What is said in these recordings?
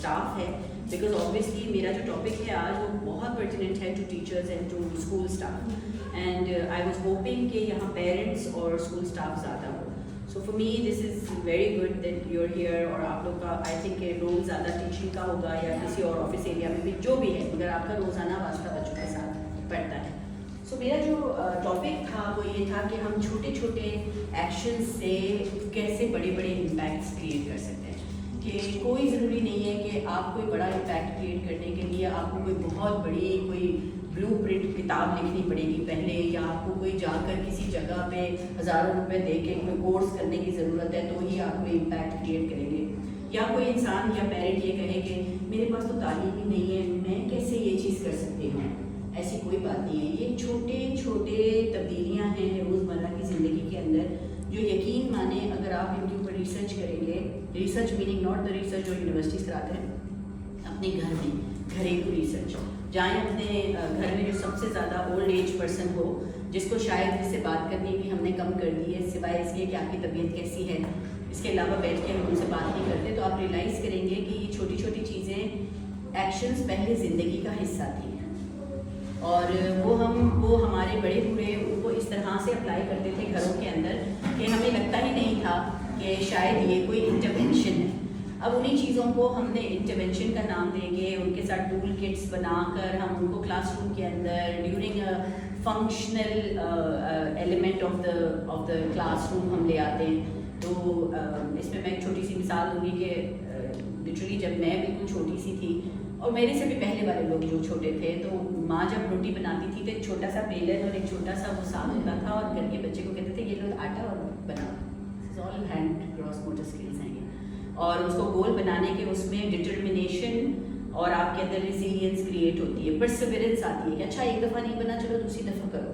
Staff ہے, because obviously میرا جو ٹاپک ہے آج وہ بہت پرٹیننٹ ہے to teachers and to school staff, and I was hoping کہ یہاں پیرنٹس اور اسکول اسٹاف زیادہ ہو. So for me this is very good that you are here, اور آپ لوگ کا آئی تھنک کہ رول زیادہ ٹیچنگ کا ہوگا یا کسی اور آفس ایریا میں بھی جو بھی ہے, مگر آپ کا روزانہ واسطہ بچوں کے ساتھ پڑتا ہے. سو میرا جو ٹاپک تھا وہ یہ تھا کہ ہم چھوٹے چھوٹے ایکشن سے کیسے بڑے بڑے امپیکٹس کریٹ کر سکتے ہیں. کہ کوئی ضروری نہیں ہے کہ آپ کوئی بڑا امپیکٹ کریٹ کرنے کے لیے آپ کو کوئی بہت بڑی کوئی بلو پرنٹ کتاب لکھنی پڑے گی پہلے, یا آپ کو کوئی جا کر کسی جگہ پہ ہزاروں روپے دے کے کوئی کورس کرنے کی ضرورت ہے تو ہی آپ کوئی امپیکٹ کریٹ کریں گے, یا کوئی انسان یا پیرنٹ یہ کہے کہ میرے پاس تو تعلیم ہی نہیں ہے, میں کیسے یہ چیز کر سکتی ہوں. ایسی کوئی بات نہیں ہے. یہ چھوٹے چھوٹے تبدیلیاں ہیں روزمرہ کی زندگی کے اندر جو یقین مانیں اگر آپ ان کے اوپر ریسرچ کریں گے, research meaning not the research جو یونیورسٹیز کراتے ہیں, اپنے گھر میں گھریلو ریسرچ, جائیں اپنے گھر میں جو سب سے زیادہ اولڈ ایج پرسن ہو, جس کو شاید جس سے بات کرنی بھی ہم نے کم کر دی ہے سوائے اس کے کہ آپ کی طبیعت کیسی ہے, اس کے علاوہ بیٹھ کے ہم ان سے بات نہیں کرتے, تو آپ ریئلائز کریں گے کہ یہ چھوٹی چھوٹی چیزیں ایکشنز پہلے زندگی کا حصہ تھی, اور وہ ہمارے بڑے بوڑھے ان کو اس طرح سے اپلائی کرتے تھے گھروں کے اندر کہ ہمیں لگتا ہی نہیں تھا کہ شاید یہ کوئی انٹرونشن ہے. اب انہیں چیزوں کو ہم نے انٹرونشن کا نام دے کے ان کے ساتھ ٹول کٹس بنا کر ہم ان کو کلاس روم کے اندر during functional element of the classroom ہم لے آتے ہیں. تو اس میں ایک چھوٹی سی مثال دوں گی کہ لٹرلی جب میں بالکل چھوٹی سی تھی اور میرے سے بھی پہلے والے لوگ جو چھوٹے تھے, تو ماں جب روٹی بناتی تھی تو ایک چھوٹا سا بیلن اور ایک چھوٹا سا وہ ساگ ہوتا تھا, اور گھر کے بچے کو کہتے تھے یہ لوگ آٹا اور بناؤ, آل ہینڈ کراس موٹر اسکلز ہیں یہ, اور اس کو گول بنانے کے اس میں ڈٹرمنیشن اور آپ کے اندر ریزیلینس کریٹ ہوتی ہے, پرسیورنس آتی ہے کہ اچھا ایک دفعہ نہیں بنا چلو دوسری دفعہ کرو,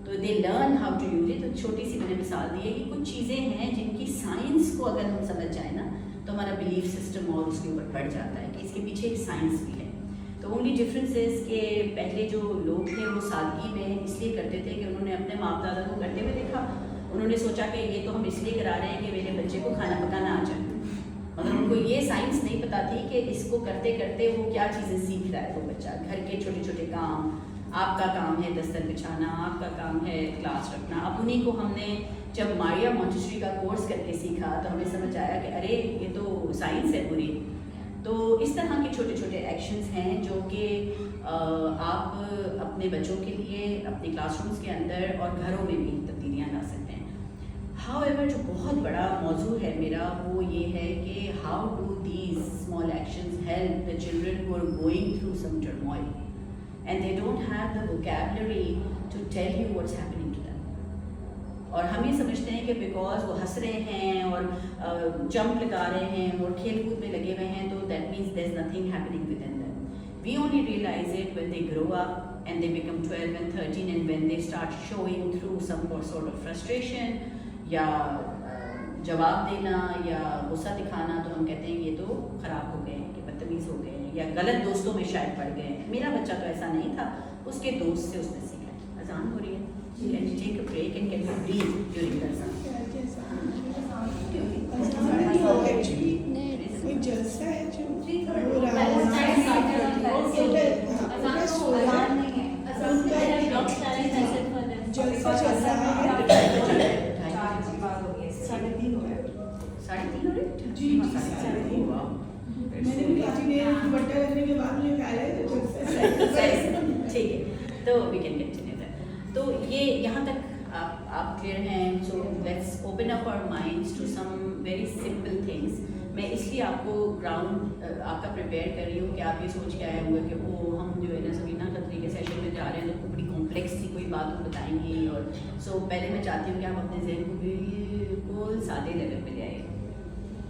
تو they learn how to use it. تو چھوٹی سی میں نے مثال دی ہے کہ کچھ چیزیں ہیں جن کی سائنس کو اگر ہم سمجھ جائیں نا تو ہمارا بلیف سسٹم اور اس کے اوپر بڑھ جاتا ہے کہ اس کے پیچھے ایک سائنس بھی ہے. تو اونلی ڈفرینس از کہ پہلے جو لوگ تھے وہ سادگی میں اس لیے کرتے تھے کہ انہوں نے اپنے باپ دادا کو کرتے ہوئے دیکھا, انہوں نے سوچا کہ یہ تو ہم اس لیے کرا رہے ہیں کہ میرے بچے کو کھانا پکانا آ جائے, مگر ان کو یہ سائنس نہیں پتہ تھی کہ اس کو کرتے کرتے وہ کیا چیزیں سیکھ رہا ہے وہ بچہ. گھر کے چھوٹے چھوٹے کام, آپ کا کام ہے دستر بچھانا, آپ کا کام ہے کلاس رکھنا. اب انہیں کو ہم نے جب ماریا مونٹیسوری کا کورس کر کے سیکھا تو ہمیں سمجھ آیا کہ ارے یہ تو سائنس ہے پوری. تو اس طرح کے چھوٹے چھوٹے ایکشنز ہیں جو کہ آپ اپنے بچوں کے لیے اپنے کلاس رومز کے اندر اور گھروں میں بھی تبدیلیاں لا سکتے ہیں. ہاؤ ایور جو بہت بڑا موضوع ہے میرا وہ یہ ہے کہ how do these small actions help the children who are going through some turmoil and they don't have the vocabulary to tell you what's happening to them. اور ہم یہ سمجھتے ہیں کہ بیکاز وہ ہنس رہے ہیں اور جمپ لگا رہے ہیں اور کھیل کود میں لگے ہوئے ہیں تو that means there is nothing happening with in them. We only realise it when they grow up and they become 12 and 13 and when they start showing through some sort of frustration یا جواب دینا یا غصہ دکھانا, تو ہم کہتے ہیں یہ تو خراب ہو گئے ہیں, کہ بدتمیز ہو گئے ہیں یا غلط دوستوں میں شاید پڑ گئے ہیں. میرا بچہ تو ایسا نہیں تھا, اس کے دوست سے اس نے سیکھا. اذان ہو رہی ہے, can you take a break and can you breathe during the azan? ایک جلسہ ہے جو ہو رہا جلسہ چل رہا ہے. 3:30 ہو رہا ہے جی. میں نے بھی کافی دیر بٹا کرنے کے بعد مجھے خیال ہے تو ٹھیک ہے, تو وی کین کنٹینیو دیٹ. تو یہ یہاں تک آپ کلیئر ہیں. So let's open up our minds to some very simple things. میں اس لیے آپ کو گراؤنڈ آپ کا پریپیئر کر رہی ہوں کہ آپ یہ سوچ کے آئے ہوئے کہ وہ ہم جو ہے نا سبینہ خطری کے سیشن میں جا رہے ہیں تو بڑی کمپلیکس تھی کوئی بات وہ بتائیں گی. اور سو پہلے میں چاہتی ہوں کہ آپ اپنے ذہن کو بالکل سادے لیول پہ لے آئیے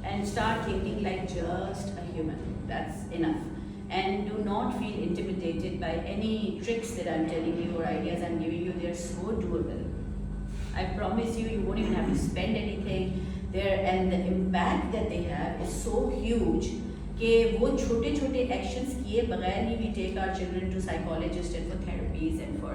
and start thinking like just a human. That's enough. And do not feel intimidated by any tricks that I'm telling you or ideas I'm giving you. They're so doable. I promise you, you won't even have to spend anything there, and the impact that they have is so huge کہ وہ چھوٹے چھوٹے actions کیے بغیر ہی we take our children to psychologists and for therapies and for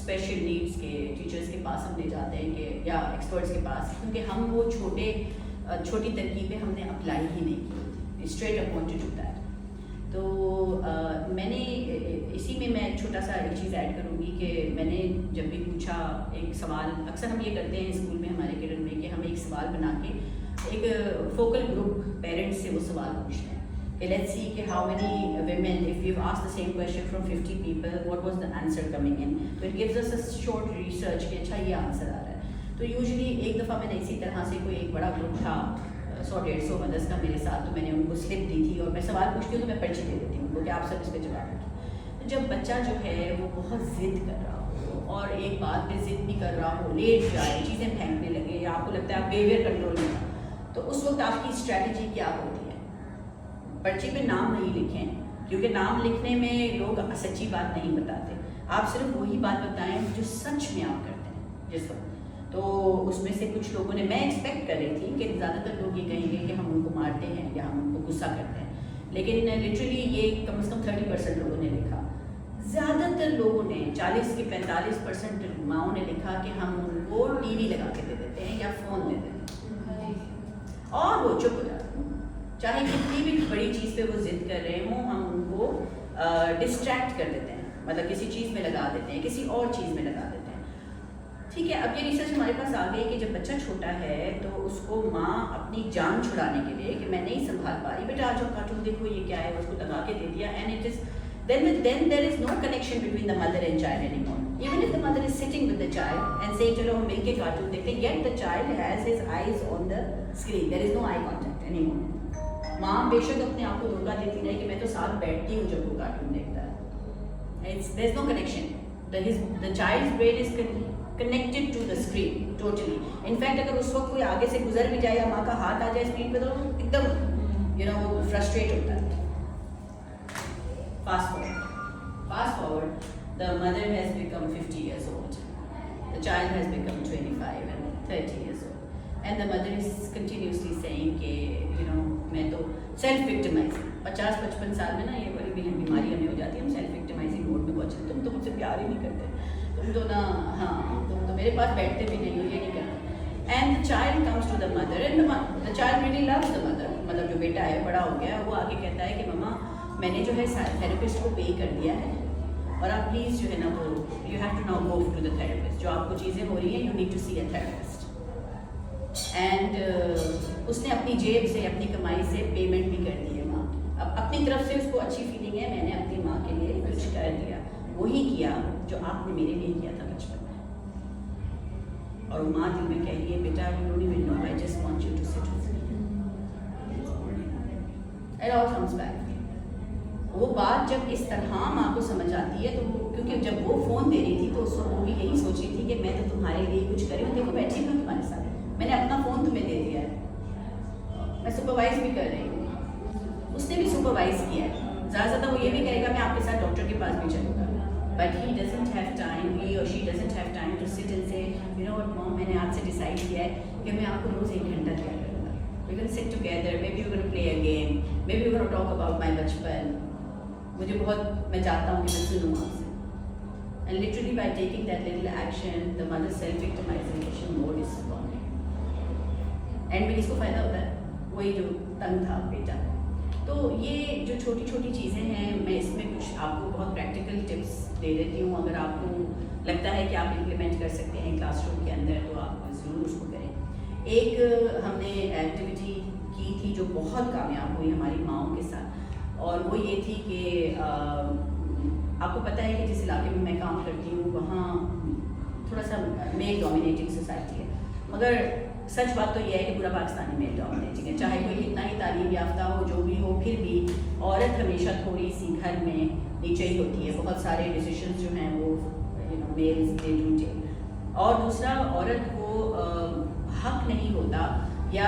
special needs کے teachers کے پاس ہم لے جاتے ہیں کہ یا ایکسپرٹس کے پاس, کیونکہ ہم وہ چھوٹی ترکیبیں ہم نے اپلائی ہی نہیں کی. straight up want to do that. تو میں نے اسی میں ایک چھوٹا سا ایک چیز ایڈ کروں گی کہ میں نے جب بھی پوچھا ایک سوال، اکثر ہم یہ کرتے ہیں اسکول میں ہمارے کرن میں کہ ہم ایک سوال بنا کے ایک فوکل گروپ پیرنٹس سے وہ سوال پوچھتے ہیں کہ لیٹس سی کہ how many women if you ask the same question from 50 people what was the answer coming in, تو it gives us a short research کہ اچھا یہ آنسر آ رہا ہے. تو یوزلی ایک دفعہ میں نے اسی طرح سے کوئی ایک بڑا گروپ تھا 100-150 مدرس کا میرے ساتھ، تو میں نے ان کو سلپ دی تھی اور میں سوال پوچھتی ہوں تو میں پرچی دے دیتی ہوں ان کو کہ آپ سب اس پہ جواب دیں. جب بچہ جو ہے وہ بہت ضد کر رہا ہو اور ایک بات پہ ضد بھی کر رہا ہو، لیٹ جائے، چیزیں پھینکنے لگے یا آپ کو لگتا ہے آپ بیہیویئر کنٹرول نہیں تھا، تو اس وقت آپ کی اسٹریٹجی کیا ہوتی ہے؟ پرچی پہ نام نہیں لکھیں، کیونکہ نام لکھنے میں لوگ سچی بات نہیں بتاتے. آپ صرف وہی بات بتائیں جو سچ میں آپ کرتے ہیں جس وقت. تو اس میں سے کچھ لوگوں نے، میں ایکسپیکٹ کر رہی تھی کہ زیادہ تر لوگ یہ کہیں گے کہ ہم ان کو مارتے ہیں یا ہم ان کو غصہ کرتے ہیں، لیکن لٹرلی یہ کم از کم 30% لوگوں نے لکھا. زیادہ تر لوگوں نے 40 کے 45% ماؤں نے لکھا کہ ہم ان کو ٹی وی لگا کے دے دیتے ہیں یا فون دے دیتے ہیں اور وہ چپ ہو جاتے ہیں. چاہے کتنی بھی بڑی چیز پہ وہ ضد کر رہے ہوں، ہم ان کو ڈسٹریکٹ کر دیتے ہیں، مطلب کسی چیز میں لگا دیتے ہیں، کسی اور چیز میں لگا دیتے ہیں. ٹھیک ہے، اب یہ ریسرچ ہمارے پاس آ گئی کہ جب بچہ چھوٹا ہے تو اس کو ماں اپنی جان چھڑانے کے لیے کہ میں نہیں سنبھال پا رہی، بیٹا آ جاؤ کارٹون دیکھو یہ کیا ہے، اس کو لگا کے دے دیا. And it is then there is no connection between the mother and child anymore. Even if the mother is sitting with the child and saying چلو ہم مل کے کارٹون دیکھتے ہیں, yet the child has his eyes on the screen. There is no eye contact anymore. ماں بے شک اپنے آپ کو دھوکہ دیتی رہے کہ میں تو ساتھ بیٹھتی ہوں جب وہ کارٹون دیکھتا ہے. There is no connection. The child's brain is connected to the screen totally. In fact اگر اس وقت کوئی آگے سے گزر بھی جائے یا ماں کا ہاتھ آ جائے اسکرین پہ تو ایک دم frustrate ہوتا ہے. Fast forward, the mother has become 50 years old. The child has become 25 and 30 years old. And the mother is continuously saying کہ میں تو self victimizing. 50-55 سال میں نا یہ بڑی بہن بیماری ہمیں ہو جاتی ہے, ہم self victimizing موڈ میں پہنچ جاتے ہیں. تم تو مجھ سے پیار ہی نہیں کرتے, تم تو نا تم تو میرے پاس بیٹھتے بھی نہیں ہو, یہ نہیں کرتے. And the child comes to the mother and the child really loves the mother. مطلب جو بیٹا ہے بڑا ہو گیا, وہ آگے کہتا ہے کہ مما میں نے جو ہے تھراپسٹ کو پے کر دیا ہے اور آپ پلیز جو ہے نا وہ you have to now go to the therapist. جو آپ کو چیزیں ہو رہی ہیں you need to see a therapist. And اس نے اپنی جیب سے اپنی کمائی سے پیمنٹ بھی کر دی ہے ماں. اب اپنی طرف سے اس کو اچھی فیلنگ ہے, میں نے اپنی ماں کے لیے کچھ کر دیا, وہی کیا جو آپ نے میرے لیے کیا تھا بچپن میں. اور ماں دل میں کہہ رہی ہے بیٹا you don't even know, I just want you to sit with me. It all comes back. وہ بات جب اس طرح ماں کو سمجھ آتی ہے تو وہ, کیونکہ جب وہ فون دے رہی تھی تو اس وقت وہ بھی یہی سوچ رہی تھی کہ میں تو تمہارے لیے کچھ کری ہوں, دیکھو بیٹھی ہوں تمہارے ساتھ, میں نے اپنا فون تمہیں دے دیا ہے, میں سپروائز بھی کر رہی ہوں. اس نے بھی سپروائز کیا ہے. زیادہ زیادہ وہ یہ بھی کہے گا میں آپ کے ساتھ ڈاکٹر کے پاس بھی چلوں گا, but he doesn't have time, he اور she doesn't have time to sit and say you know what mom, میں نے آج سے ڈیسائڈ کیا ہے کہ میں آپ کو روز 1 گھنٹہ دیا کروں گا. We can sit together, maybe you gonna play a game, maybe you gonna talk about my بچپن. مجھے بہت, میں چاہتا ہوں کہ میں سنوں آپ سے. And literally by taking that little action the mother self victimisation mode is gone. اینڈ میں اس کو فائدہ ہوتا ہے, وہی جو تنگ تھا بیٹا. تو یہ جو چھوٹی چھوٹی چیزیں ہیں, میں اس میں کچھ آپ کو بہت پریکٹیکل ٹپس دے دیتی ہوں. اگر آپ کو لگتا ہے کہ آپ امپلیمنٹ کر سکتے ہیں کلاس روم کے اندر تو آپ ضرور اس کو کریں. ایک ہم نے ایکٹیویٹی کی تھی جو بہت کامیاب ہوئی ہماری ماؤں کے ساتھ, اور وہ یہ تھی کہ آپ کو پتہ ہے کہ جس علاقے میں میں کام کرتی ہوں وہاں تھوڑا سا میل ڈومینیٹنگ سوسائٹی ہے, مگر سچ بات تو یہ ہے کہ پورا پاکستانی میل ڈومینیٹنگ ہے. چاہے کوئی کتنا ہی تعلیم یافتہ ہو, جو بھی ہو, پھر بھی عورت ہمیشہ تھوڑی سی گھر میں نیچے ہی ہوتی ہے. بہت سارے ڈیسیشنز جو ہیں وہ میلز دے ڈو ٹیک. اور دوسرا, عورت کو حق نہیں ہوتا یا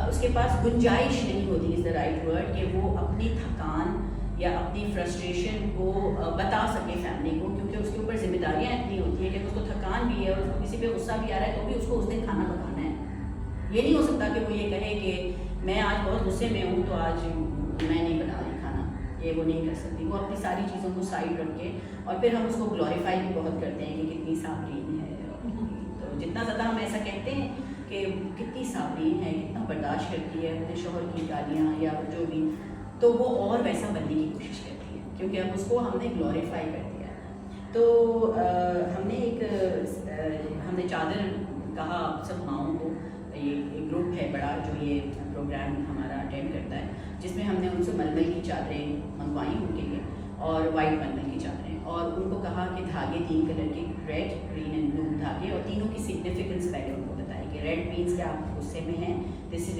اس کے پاس گنجائش نہیں ہوتی, از دا رائٹ ورڈ, کہ وہ اپنی تھکان یا اپنی فرسٹریشن کو بتا سکے فیملی کو, کیونکہ اس کے اوپر ذمہ داریاں اتنی ہوتی ہیں کہ اس کو تھکان بھی ہے اور اس کو کسی پہ غصہ بھی آ رہا ہے تو بھی اس کو اس دن کھانا پکانا ہے. یہ نہیں ہو سکتا کہ وہ یہ کہے کہ میں آج بہت غصے میں ہوں تو آج میں نہیں بنا رہی کھانا. یہ وہ نہیں کر سکتی. وہ اپنی ساری چیزوں کو سائڈ رکھ کے, اور پھر ہم اس کو گلوریفائی بھی بہت کرتے ہیں کہ کتنی صابرین ہے. تو جتنا زیادہ ہم ایسا کہتے ہیں کہ کہ کتنی صابرین ہے, کتنا برداشت کرتی ہے اپنے شوہر کی گالیاں یا جو بھی, تو وہ اور ویسا بننے کی کوشش کرتی ہے کیونکہ اب اس کو ہم نے گلوریفائی کر دیا ہے. تو ہم نے چادر کہا سب ماؤں کو, یہ ایک گروپ ہے بڑا جو یہ پروگرام ہمارا اٹینڈ کرتا ہے, جس میں ہم نے ان سے ململ کی چادریں منگوائی ان کے لیے اور وائٹ ململ کی چادریں, اور ان کو کہا کہ دھاگے 3 کلر کے, ریڈ گرین اینڈ بلو دھاگے, اور تینوں کی سگنیفیکنس پہلے ان کو بتائی کہ ریڈ مینس کہ آپ غصے میں ہیں, دس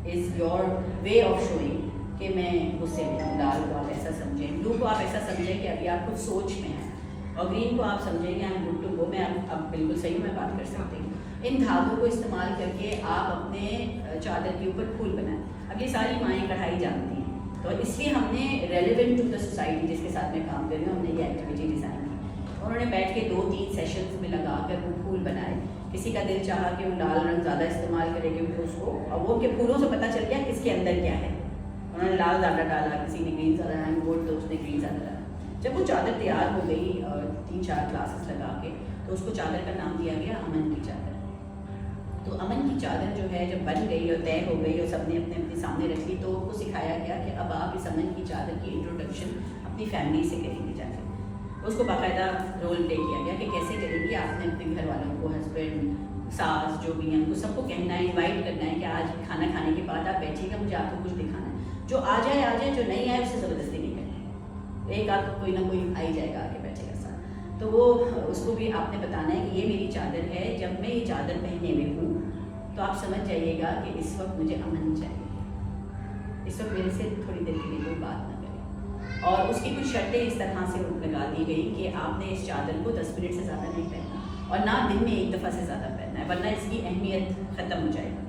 is your way of showing کہ میں غصے میں ہوں, لال کو آپ ایسا سمجھیں, بلو کو آپ ایسا سمجھیں کہ ابھی آپ کچھ سوچ میں ہیں, اور گرین کو آپ سمجھیں گے I'm good to go, میں اب بالکل صحیح میں بات کر سکتی ہوں. ان دھاگوں کو استعمال کر کے آپ اپنے چادر کے اوپر پھول بنائیں. اب یہ ساری مائیں کڑھائی جانتی ہیں, تو اس لیے ہم نے ریلیونٹ ٹو دا سوسائٹی جس کے ساتھ میں کام کر رہی ہوں, ہم نے یہ ایکٹیویٹی ڈیزائن کی. انہوں نے بیٹھ کے 2-3 سیشنز میں لگا کر وہ پھول بنائے. کسی کا دل چاہا کہ وہ لال رنگ زیادہ استعمال کرے کیونکہ اس کو, اور وہ ان کے پھولوں سے پتہ چل گیا کس کے اندر کیا ہے. انہوں نے لال زیادہ ڈالا, کسی نے گرین زیادہ ڈالا, گولڈ تو اس نے گرین زیادہ ڈالا. جب وہ چادر تیار ہو گئی اور 3-4 کلاسز لگا کے, تو اس کو چادر کا نام دیا گیا امن کی چادر. تو امن کی چادر جو ہے جب بن گئی اور طے ہو گئی اور سب نے اپنے اپنے سامنے رکھ لی, تو ان کو سکھایا گیا کہ اب آپ اس امن کی چادر کی انٹروڈکشن اپنی فیملی سے کریں گے جا کے. اس کو باقاعدہ رول پلے کیا گیا کہ کیسے کریں گی. آپ نے اپنے گھر والوں کو, ہسبینڈ, ساس جو بھی ہیں, ان کو سب کو کہنا ہے, انوائٹ کرنا ہے کہ آج کھانا کھانے کے بعد آپ بیٹھیے گا, مجھے آپ کو کچھ دکھانا ہے. جو آ جائے, جو نہیں آئے اسے زبردستی نہیں کرنی, ایک آدھ کوئی نہ کوئی آ ہی جائے گا آگے بیٹھے گا ساتھ. تو وہ اس کو بھی آپ نے بتانا ہے کہ یہ میری چادر ہے, جب میں یہ چادر پہنے ہوئے ہوں تو آپ سمجھ جائیے گا کہ اس وقت مجھے امن چاہیے, اس وقت میرے سے تھوڑی دیر کے لیے کوئی بات نہ کرے. اور اس کی کچھ شرطیں اس طرح سے لگا دی گئی کہ آپ نے اس چادر کو 10 منٹ سے زیادہ نہیں پہننا, اور نہ دن میں 1 دفعہ سے زیادہ پہننا ہے, ورنہ اس کی اہمیت ختم ہو جائے گا.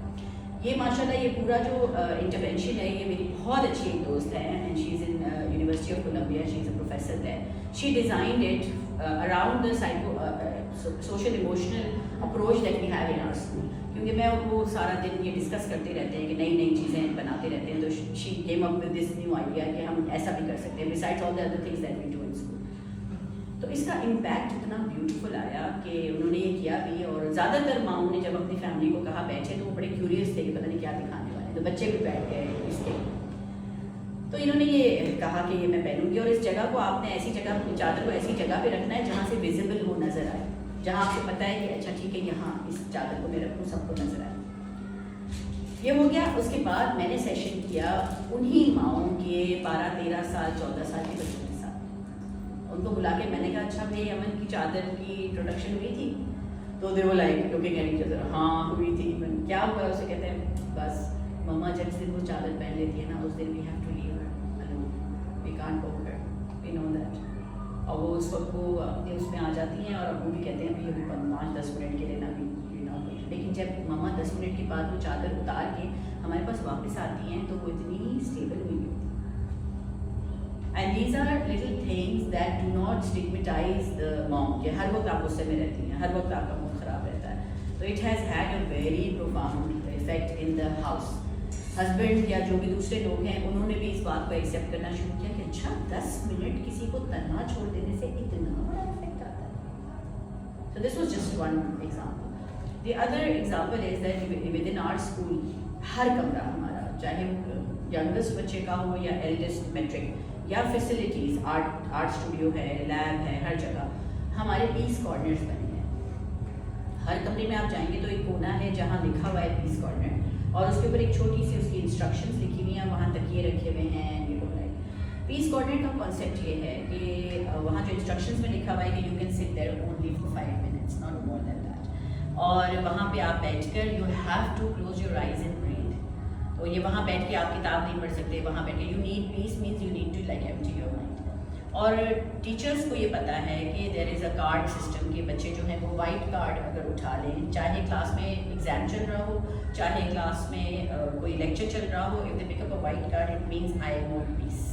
یہ ماشاءاللہ یہ پورا جو انٹرونشن ہے, یہ میری بہت اچھی ایک دوست ہے, and she is in university of Columbia, she is a professor ہے. She designed it around the social emotional approach that we have in our school. کیونکہ میں ان کو سارا دن یہ ڈسکس کرتے رہتے ہیں کہ نئی نئی چیزیں بناتے رہتے ہیں, تو she came up with this new idea کہ ہم ایسا بھی کر سکتے ہیں beside all the other things that we do in school. تو اس کا امپیکٹ اتنا بیوٹیفل آیا کہ انہوں نے یہ کیا بھی, اور زیادہ تر ماؤں نے جب اپنی فیملی کو کہا بیٹھے تو وہ بڑے کیوریس تھے کہ پتہ نہیں کیا دکھانے والے, تو بچے بھی بیٹھ گئے اس کے. تو انہوں نے یہ کہا کہ یہ میں پہنوں گی, اور اس جگہ کو آپ نے ایسی جگہ, چادر کو ایسی جگہ پہ رکھنا ہے جہاں سے ویزیبل ہو, نظر آئے, جہاں آپ کو پتہ ہے کہ اچھا ٹھیک ہے یہاں اس چادر کو میں رکھوں, سب کو نظر آئے. یہ ہو گیا. اس کے بعد میں نے سیشن کیا انہی ماؤں کے 12-13 سال 14 سال کے بچوں کے ساتھ. ان کو بلا کے میں نے کہا اچھا میری امن کی چادر کی انٹروڈکشن ہوئی تھی, تو دے وہ like looking at each other, ہاں ہوئی تھی. کیا ہوا ہے, اسے کہتے ہیں بس مما جب سے وہ چادر پہن لیتی ہے نا, اس دن we have to leave her alone, we can't talk her, we know that. اور وہ اس وقت وہ اپنے اس میں آ جاتی ہیں, اور ابو بھی کہتے ہیں ابھی ابھی 5-10 منٹ کے لیے نا بھی, لیکن جب مما 10 منٹ کے بعد وہ چادر اتار کے ہمارے پاس واپس آتی ہیں تو وہ اتنی اسٹیبل ہوئی ہوتی. And these are little things that do not stigmatise the mom, کہ ہر وقت آپ غصے میں رہتی ہیں, ہر وقت آپ کا موڈ خراب رہتا ہے. تو it has had a very profound effect in the house. Husband یا جو بھی دوسرے لوگ ہیں, انہوں نے بھی اس بات کو ایکسیپٹ کرنا شروع کیا کہ اچھا 10 منٹ کسی کو تنہا چھوڑ دینے سے اتنا بڑا افیکٹ آتا ہے. So this was just one example. The other example is that within our school, ہر کمرہ ہمارا, چاہے ینگسٹ بچے کا ہو یا ایلڈسٹ میٹرک, یا فیسلٹیز, آرٹ اسٹوڈیو ہے, لیب ہے, ہر جگہ ہمارے پیس کارنرز بنے ہیں. ہر کمرے میں آپ جائیں گے تو ایک کونا ہے جہاں لکھا ہوا ہے پیس کارنر, اور اس کے اوپر ایک چھوٹی سی اس کی انسٹرکشنز لکھی ہوئی ہیں, وہاں تکیے رکھے ہوئے ہیں. پیس کارنر کا کانسیپٹ یہ ہے کہ وہاں جو انسٹرکشنز میں لکھا ہوا ہے کہ you can sit there only for 5 minutes, not more than that. اور وہاں پہ آپ بیٹھ کر you have to close your eyes and breathe. تو یہ وہاں بیٹھ کے آپ کتاب نہیں پڑھ سکتے, وہاں بیٹھ کے you need peace means you need to like empty your mind. اور ٹیچرس کو یہ پتہ ہے کہ دیر از اے کارڈ سسٹم, کہ بچے جو ہیں وہ وائٹ کارڈ اگر اٹھا لیں, چاہے کلاس میں ایگزام چل رہا ہو, چاہے کلاس میں کوئی لیکچر چل رہا ہو, if they pick up a white card it means I want peace.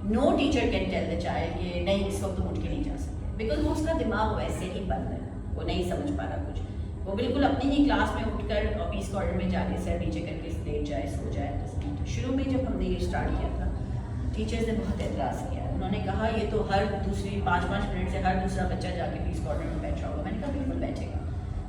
No teacher can tell the child کہ نہیں اس وقت تم اٹھ کے نہیں جا سکتے, بیکاز وہ اس کا دماغ ویسے ہی بند ہے, وہ نہیں سمجھ پا رہا کچھ. وہ بالکل اپنی ہی کلاس میں اٹھ کر اور پیس کارنر میں جا کے سر نیچے کر کے لیٹ جائے, سو جائے. شروع میں جب ہم نے یہ اسٹارٹ کیا تھا, ٹیچرز نے بہت اعتراض کیا. انہوں نے کہا یہ تو ہر دوسری 5-5 منٹ سے ہر دوسرا بچہ جا کے پیس کارنر میں بیٹھ رہا ہوگا. میں نے کہا بالکل بیٹھے گا.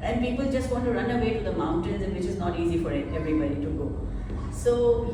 And people just want to run away to the mountains, and which is not easy for everybody to go. So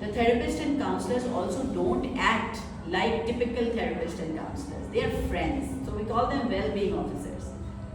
the therapists and counselors also don't act like typical therapists and counselors. They are friends, so we call them well-being officers.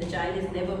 the child is never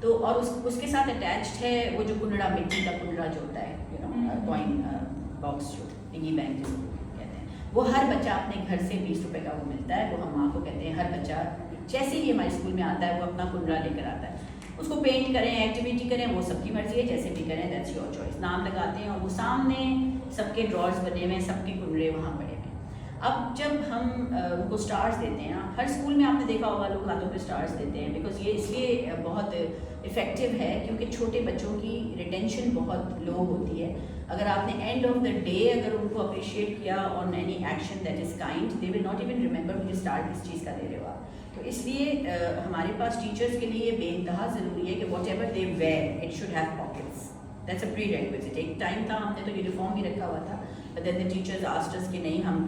تو اور اس کے ساتھ attached ہے وہ جو کنڑا مٹی کا کنڑا جو ہوتا ہے کوائن باکس جو پگی بینک جس کو کہتے ہیں, وہ ہر بچہ اپنے گھر سے 20 روپے کا وہ ملتا ہے, وہ ہم ماں کو کہتے ہیں ہر بچہ جیسے ہی ہمارے اسکول میں آتا ہے وہ اپنا کنڑا لے کر آتا ہے, اس کو پینٹ کریں ایکٹیویٹی کریں وہ سب کی مرضی ہے, جیسے بھی کریں دیٹس یور چوائس, نام لگاتے ہیں اور وہ سامنے سب کے ڈرارز بنے ہوئے ہیں, سب کے کنڑے وہاں پڑے ہوئے ہیں. اب جب ہم ان کو اسٹارز دیتے ہیں, ہر اسکول میں آپ نے دیکھا ہوگا لوگ ہاتھوں پہ اسٹارز دیتے ہیں, بیکاز یہ اس لیے بہت افیکٹو ہے کیونکہ چھوٹے بچوں کی ریٹینشن بہت لو ہوتی ہے. اگر آپ نے اینڈ آف دا ڈے اگر ان کو اپریشیٹ کیا on any action that is kind, they will not even remember مجھے اسٹار کس چیز کا دے رہے ہو آپ. تو اس لیے ہمارے پاس ٹیچرس کے لیے بے انتہا ضروری ہے کہ whatever they wear it should have pockets. That's a prerequisite. ایک ٹائم تھا ہم نے تو یونیفارم بھی رکھا ہوا تھا, but then the teachers asked us کہ نہیں ہم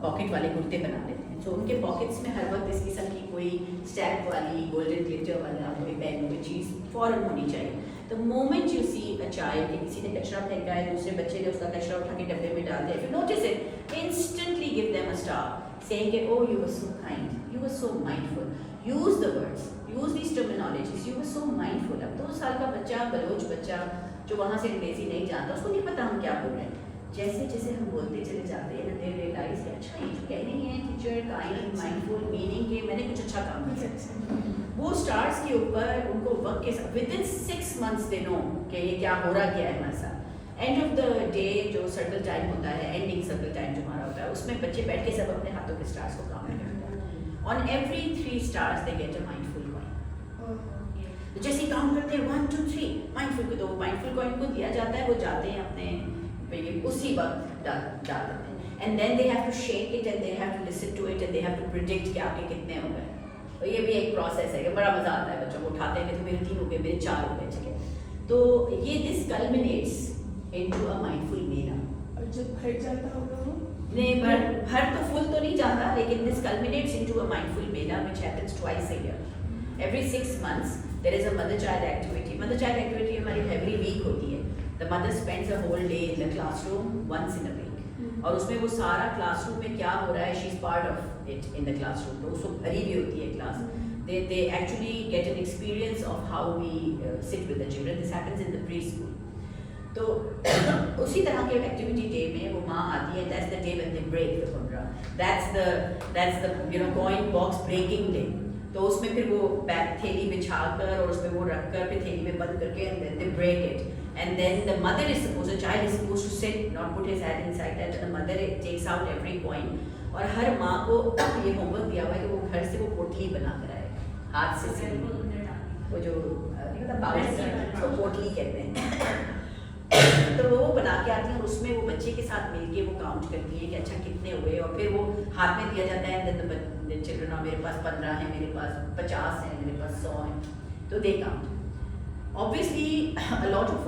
پاکٹ والے کرتے بنا لیتے ہیں. سو ان کے پاکٹس میں ہر وقت اس قسم کی کوئی اسٹیپ والی گولڈن گلیٹر والا کوئی پین کوئی چیز فوراً ہونی چاہیے. The moment you see a child کہ کسی نے کچرا پھینکا ہے, دوسرے بچے نے اس کا کچرا اٹھا کے ڈبے میں ڈال دیا, if you notice it, instantly give them a star saying کہ oh you were so kind, you were so mindful, use the words, use these terminologies, you were so mindful. اب 2 سال کا بچہ, بلوچ بچہ جو وہاں سے انگریزی نہیں جانتا, اس کو نہیں پتا ہم کیا بول رہے ہیں. جیسے جیسے ہم بولتے چلے جاتے ہیں دے ریئلائز کہ اچھا یہ جو کہہ رہی ہیں ٹیچر کائنڈ مائنڈفل میننگ کہ میں نے کچھ اچھا کام کیا. وہ اسٹارس کے اوپر ان کو وقت کے ساتھ ود ان 6 months دے نو کہ یہ کیا ہو رہا کیا ہے ہمارے ساتھ. اینڈ آف دا ڈے جو سرکل ٹائم ہوتا ہے, اینڈنگ سرکل ٹائم جو ہمارا ہوتا ہے, اس میں بچے بیٹھ کے سب اپنے ہاتھوں کے اسٹارس کو کام کرتے ہیں. On every 3 stars they get a mindful coin. جیسے کام کرتے ہیں 1 2 3 مائنڈفل کو, تو مائنڈفل کوائن کو دیا جاتا ہے, وہ جاتے ہیں اپنے اسی وقت ڈال دیتے ہیں. And then they have to shake it and they have to listen to it and they have to predict کہ آپ کے کتنے ہو گئے. اور یہ بھی ایک پروسیس ہے کہ بڑا مزہ آتا ہے بچوں کو اٹھاتے ہیں کہ تو میرے 3 ہو گئے, میرے 4 ہو گئے, ٹھیک ہے. تو یہ دس کلمنیٹس انٹو اے مائنڈفل میرا. اور جب بھر جاتا ہوگا وہ نہیں, بھر تو فل تو نہیں جاتا, لیکن دس کلمنیٹس انٹو اے مائنڈفل میرا which happens twice a year. Every 6 months there is a mother child activity. Mother child activity ہماری every week ہوتی ہے. The mother spends a whole day in the classroom once in a week. اور اس میں وہ سارا class room میں کیا ہو رہا ہے, she is part of it in the classroom. تو اس کو بھری ہوئی ہوتی ہے class. they actually get an experience of how we sit with the children. This happens in the preschool. تو اسی طرح کے ایکٹیویٹی ڈے میں وہ ماں آتی ہے, that's the day when they break the kunra. That's the coin box breaking day. تو اس میں پھر وہ تھیلی بچھا کر اور اس میں وہ رکھ کر پھر تھیلی میں بند کر کے and then they break it. And then the mother is supposed, the child is supposed to sit, not put his head inside that, and the mother takes out every coin. اور ہر ماں کو یہ ہوم ورک دیا ہوا ہے کہ وہ گھر سے وہ پوٹلی بنا کر آئے, ہاتھ سے وہ جو باؤل کو پوٹلی کہتے ہیں. تو وہ بنا کے آتی ہیں اور اس میں وہ بچے کے ساتھ مل کے وہ کاؤنٹ کرتی ہے کہ اچھا کتنے ہوئے, اور پھر وہ ہاتھ میں دیا جاتا ہے. دین چلڈرن میرے پاس 15 ہیں, میرے پاس 50 ہیں, میرے پاس 100 ہیں, تو دے count. Obviously, a lot of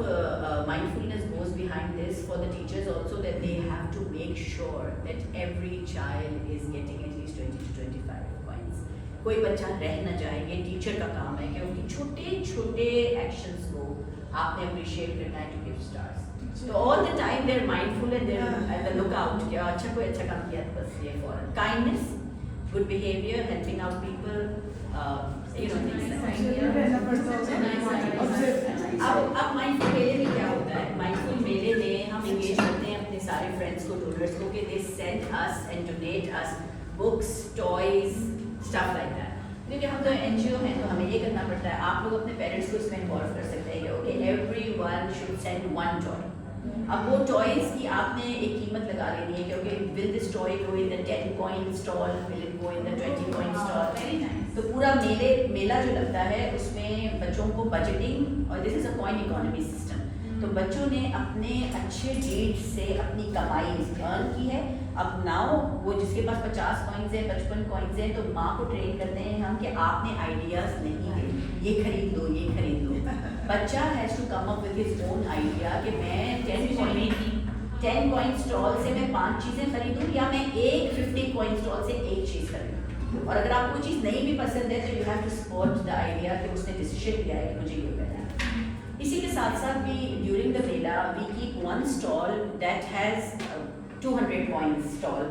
mindfulness goes behind this for the teachers also, that they have to make sure that every child is getting at least 20 to 25 points. کوئی بچہ رہ نہ جائے. یہ ٹیچر کا کام ہے کہ ان کی چھوٹے چھوٹے ایکشنس کو آپ نے اپریشیٹ کرنا ہے to give stars. So all the time they're mindful and they're at the lookout کہ اچھا کوئی اچھا کام کیا, بس یہ فوراً. Kindness, good behavior, helping out people, اب مائنڈفل میلے میں کیا ہوتا ہے, مائنڈفل میلے میں ہم انگیج کرتے ہیں اپنے سارے فرینڈس کو, ڈونرس کو, کہ they send us and donate us books, toys, stuff like that. کیونکہ ہم تو NGO ہیں تو ہمیں یہ کرنا پڑتا ہے. آپ لوگ اپنے پیرنٹس کو اس میں انوالو کر سکتے ہیں کہ okay every one should send 1 toy. اب وہ ٹوائز کی آپ نے ایک قیمت لگا لینی ہے کہ okay will this toy go in the 10 coin stall, will it go in the 20 coin stall. تو پورا میلہ جو لگتا ہے اس میں بچوں کو بجٹنگ, اور دس از اے کوائن اکانومی سسٹم. تو بچوں نے اپنے اچھے ڈیڈ سے اپنی کمائی ارن کی ہے. اب ناؤ وہ جس کے پاس 50 coins ہیں, 55 coins ہیں, تو ماں کو ٹرین کرتے ہیں ہم کہ آپ نے آئیڈیاز نہیں دے, یہ خرید دو, یہ خرید دو. بچہ has to come up with his own idea کہ میں 10 coin اسٹال سے میں 5 چیزیں خریدوں, یا میں ایک 50 coin اسٹال سے ایک چیز خریدوں. اور اگر آپ کو چیز نہیں بھی پسند ہے تو you have to support the idea کہ اس نے ڈیسیشن لیا ہے کہ مجھے یہ کرنا ہے. اسی کے ساتھ ساتھ بھی during the mela we keep 1 stall that has 200 points stall,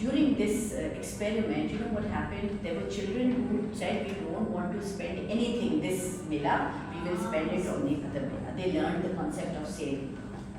During this experiment, you know what happened? There were children who said, we don't want to spend anything this Mela, we will spend it on the other Mela. They learned the concept of saving.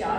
4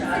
4.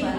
1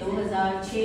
2006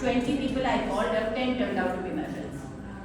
20 people I called up, 10 turned out to be my friends.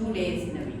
2 days in a week.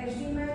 HDMI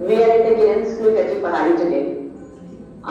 We are at the Kiran School, Kati Pahari today.